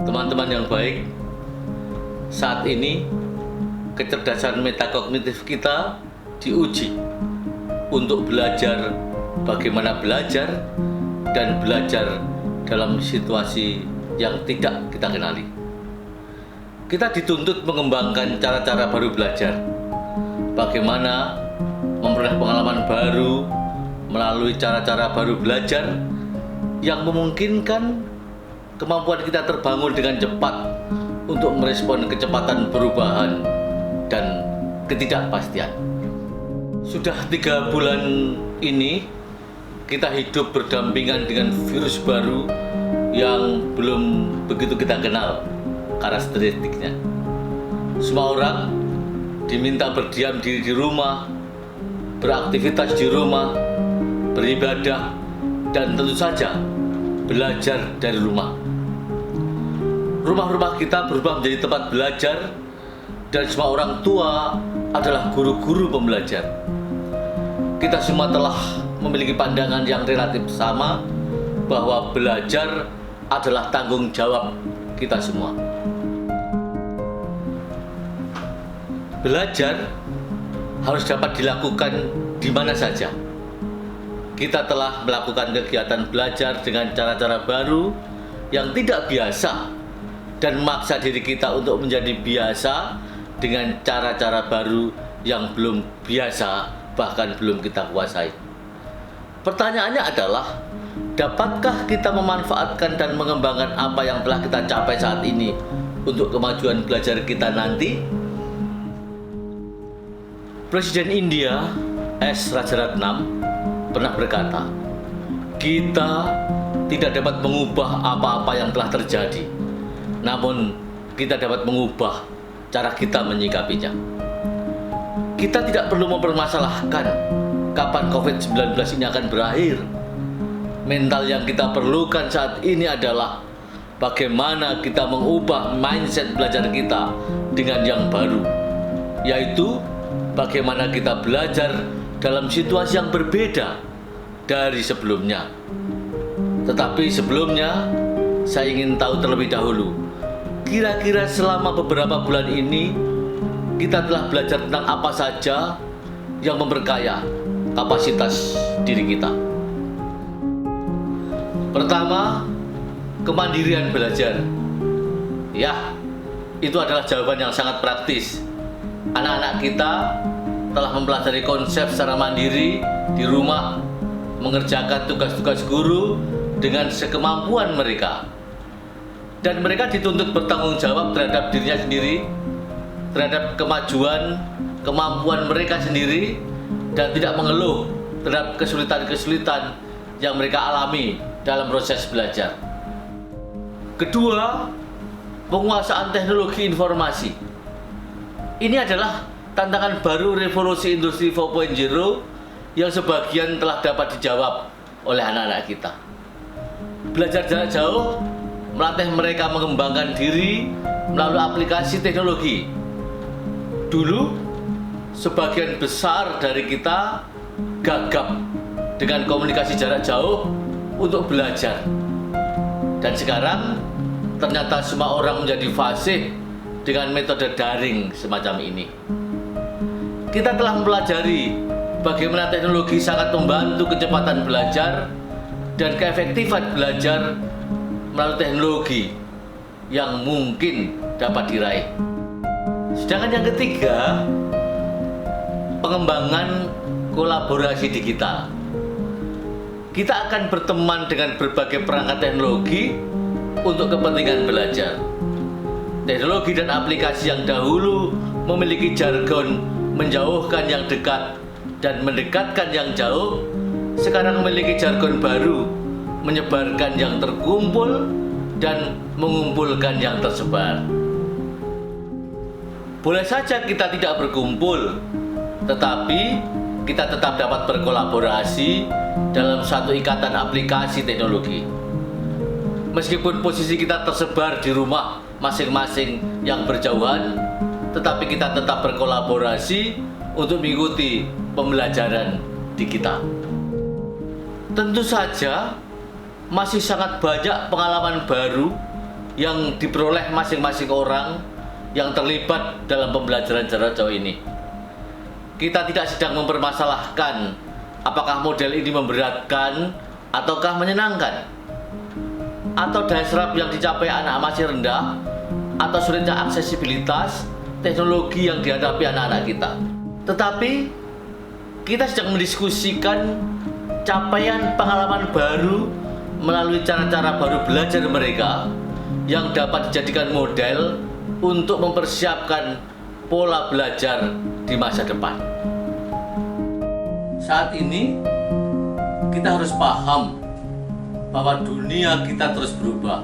Teman-teman yang baik, saat ini kecerdasan metakognitif kita diuji untuk belajar bagaimana belajar dan belajar dalam situasi yang tidak kita kenali. Kita dituntut mengembangkan cara-cara baru belajar, bagaimana memperoleh pengalaman baru melalui cara-cara baru belajar yang memungkinkan kemampuan kita terbangun dengan cepat untuk merespon kecepatan perubahan dan ketidakpastian. Sudah 3 bulan ini kita hidup berdampingan dengan virus baru yang belum begitu kita kenal karakteristiknya. Semua orang diminta berdiam diri di rumah, beraktivitas di rumah, beribadah, dan tentu saja belajar dari rumah. Rumah-rumah kita berubah menjadi tempat belajar dan semua orang tua adalah guru-guru pembelajar. Kita semua telah memiliki pandangan yang relatif sama bahwa belajar adalah tanggung jawab kita semua. Belajar harus dapat dilakukan di mana saja. Kita telah melakukan kegiatan belajar dengan cara-cara baru yang tidak biasa dan memaksa diri kita untuk menjadi biasa dengan cara-cara baru yang belum biasa, bahkan belum kita kuasai. Pertanyaannya adalah, dapatkah kita memanfaatkan dan mengembangkan apa yang telah kita capai saat ini untuk kemajuan belajar kita nanti? Presiden India S. Rajaratnam pernah berkata, kita tidak dapat mengubah apa-apa yang telah terjadi, namun kita dapat mengubah cara kita menyikapinya. Kita tidak perlu mempermasalahkan kapan COVID-19 ini akan berakhir. Mental yang kita perlukan saat ini adalah bagaimana kita mengubah mindset belajar kita dengan yang baru, yaitu bagaimana kita belajar dalam situasi yang berbeda dari sebelumnya. Tetapi sebelumnya, saya ingin tahu terlebih dahulu, kira-kira selama beberapa bulan ini, kita telah belajar tentang apa saja yang memperkaya kapasitas diri kita. Pertama, kemandirian belajar. Ya, itu adalah jawaban yang sangat praktis. Anak-anak kita telah mempelajari konsep secara mandiri di rumah, mengerjakan tugas-tugas guru dengan sekemampuan mereka. Dan mereka dituntut bertanggung jawab terhadap dirinya sendiri, terhadap kemajuan, kemampuan mereka sendiri, dan tidak mengeluh terhadap kesulitan-kesulitan yang mereka alami dalam proses belajar. Kedua, penguasaan teknologi informasi. Ini adalah tantangan baru revolusi industri 4.0 yang sebagian telah dapat dijawab oleh anak-anak kita. Belajar jarak jauh melatih mereka mengembangkan diri melalui aplikasi teknologi. Dulu, sebagian besar dari kita gagap dengan komunikasi jarak jauh untuk belajar. Dan sekarang, ternyata semua orang menjadi fasih dengan metode daring semacam ini. Kita telah mempelajari bagaimana teknologi sangat membantu kecepatan belajar dan keefektifan belajar melalui teknologi yang mungkin dapat diraih. Sedangkan yang ketiga, pengembangan kolaborasi digital. Kita akan berteman dengan berbagai perangkat teknologi untuk kepentingan belajar. Teknologi dan aplikasi yang dahulu memiliki jargon menjauhkan yang dekat dan mendekatkan yang jauh, sekarang memiliki jargon baru, menyebarkan yang terkumpul dan mengumpulkan yang tersebar. Boleh saja kita tidak berkumpul, tetapi kita tetap dapat berkolaborasi dalam satu ikatan aplikasi teknologi. Meskipun posisi kita tersebar di rumah masing-masing yang berjauhan, tetapi kita tetap berkolaborasi untuk mengikuti pembelajaran di kita. Tentu saja masih sangat banyak pengalaman baru yang diperoleh masing-masing orang yang terlibat dalam pembelajaran jarak jauh ini. Kita tidak sedang mempermasalahkan apakah model ini memberatkan ataukah menyenangkan, atau daya serap yang dicapai anak masih rendah, atau sulitnya aksesibilitas teknologi yang dihadapi anak-anak kita. Tetapi kita sedang mendiskusikan capaian pengalaman baru melalui cara-cara baru belajar mereka yang dapat dijadikan model untuk mempersiapkan pola belajar di masa depan. Saat ini kita harus paham bahwa dunia kita terus berubah.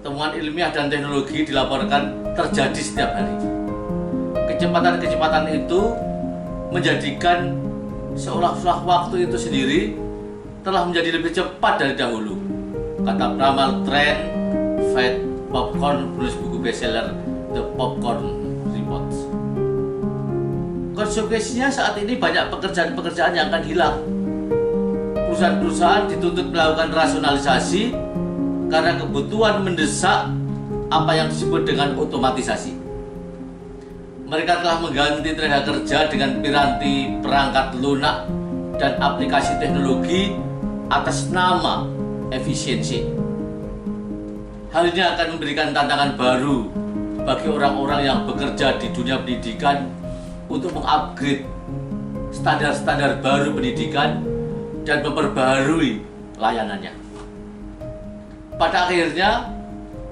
Temuan ilmiah dan teknologi dilaporkan terjadi setiap hari. Kecepatan-kecepatan itu menjadikan seolah-olah waktu itu sendiri telah menjadi lebih cepat dari dahulu. Kata peramal tren Fat Popcorn, penulis buku bestseller The Popcorn Report. Konsekuensinya saat ini banyak pekerjaan-pekerjaan yang akan hilang. Perusahaan-perusahaan dituntut melakukan rasionalisasi karena kebutuhan mendesak apa yang disebut dengan otomatisasi. Mereka telah mengganti tenaga kerja dengan piranti perangkat lunak dan aplikasi teknologi atas nama efisiensi. Hal ini akan memberikan tantangan baru bagi orang-orang yang bekerja di dunia pendidikan untuk mengupgrade standar-standar baru pendidikan dan memperbaharui layanannya. Pada akhirnya,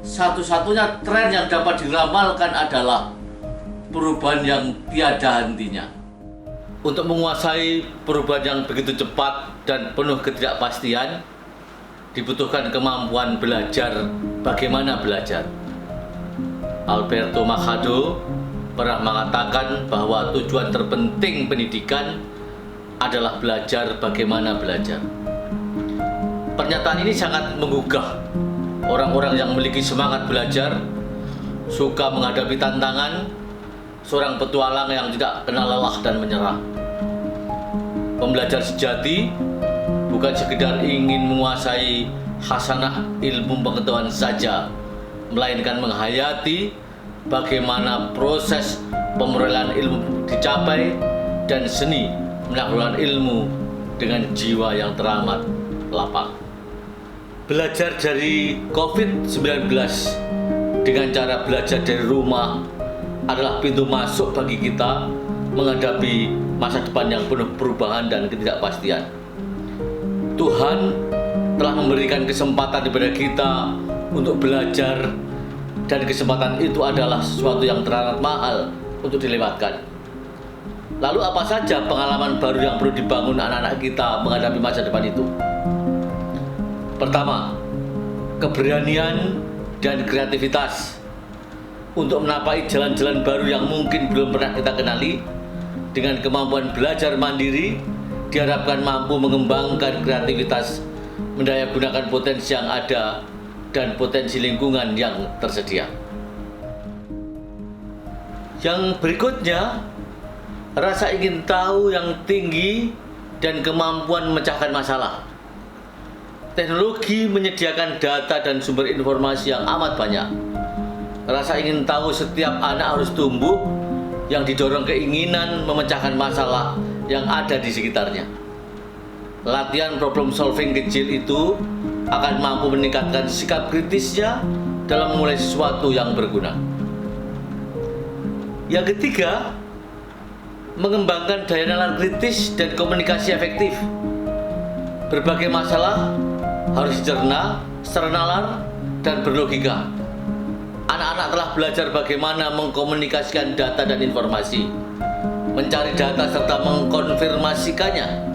satu-satunya tren yang dapat diramalkan adalah perubahan yang tiada hentinya. Untuk menguasai perubahan yang begitu cepat dan penuh ketidakpastian, dibutuhkan kemampuan belajar bagaimana belajar. Alberto Machado pernah mengatakan bahwa tujuan terpenting pendidikan adalah belajar bagaimana belajar. Pernyataan ini sangat menggugah orang-orang yang memiliki semangat belajar, suka menghadapi tantangan, seorang petualang yang tidak kenal lelah dan menyerah. Pembelajar sejati bukan sekedar ingin menguasai khasanah ilmu pengetahuan saja, melainkan menghayati bagaimana proses pemerolehan ilmu dicapai dan seni menaklukkan ilmu dengan jiwa yang teramat lapang. Belajar dari COVID-19 dengan cara belajar dari rumah adalah pintu masuk bagi kita menghadapi masa depan yang penuh perubahan dan ketidakpastian. Tuhan telah memberikan kesempatan kepada kita untuk belajar, dan kesempatan itu adalah sesuatu yang teramat mahal untuk dilewatkan. Lalu apa saja pengalaman baru yang perlu dibangun anak-anak kita menghadapi masa depan itu? Pertama, keberanian dan kreativitas untuk menapai jalan-jalan baru yang mungkin belum pernah kita kenali. Dengan kemampuan belajar mandiri, diharapkan mampu mengembangkan kreativitas, mendayagunakan potensi yang ada dan potensi lingkungan yang tersedia. Yang berikutnya, rasa ingin tahu yang tinggi dan kemampuan memecahkan masalah. Teknologi menyediakan data dan sumber informasi yang amat banyak. Rasa ingin tahu setiap anak harus tumbuh yang didorong keinginan memecahkan masalah yang ada di sekitarnya. Latihan problem solving kecil itu akan mampu meningkatkan sikap kritisnya dalam memulai sesuatu yang berguna. Yang ketiga, mengembangkan daya nalar kritis dan komunikasi efektif. Berbagai masalah harus dicerna secara nalar dan berlogika. Anak-anak telah belajar bagaimana mengkomunikasikan data dan informasi, mencari data serta mengkonfirmasikannya.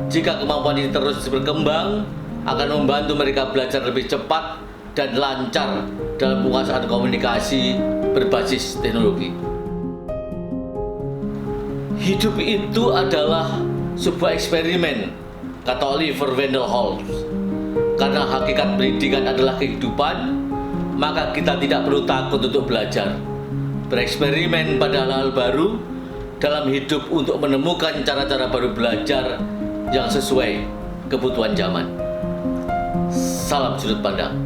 Jika kemampuan ini terus berkembang, akan membantu mereka belajar lebih cepat dan lancar dalam penguasaan komunikasi berbasis teknologi. Hidup itu adalah sebuah eksperimen, kata Oliver Wendell Holmes. Karena hakikat pendidikan adalah kehidupan, maka kita tidak perlu takut untuk belajar, bereksperimen pada hal-hal baru dalam hidup untuk menemukan cara-cara baru belajar yang sesuai kebutuhan zaman. Salam sudut pandang.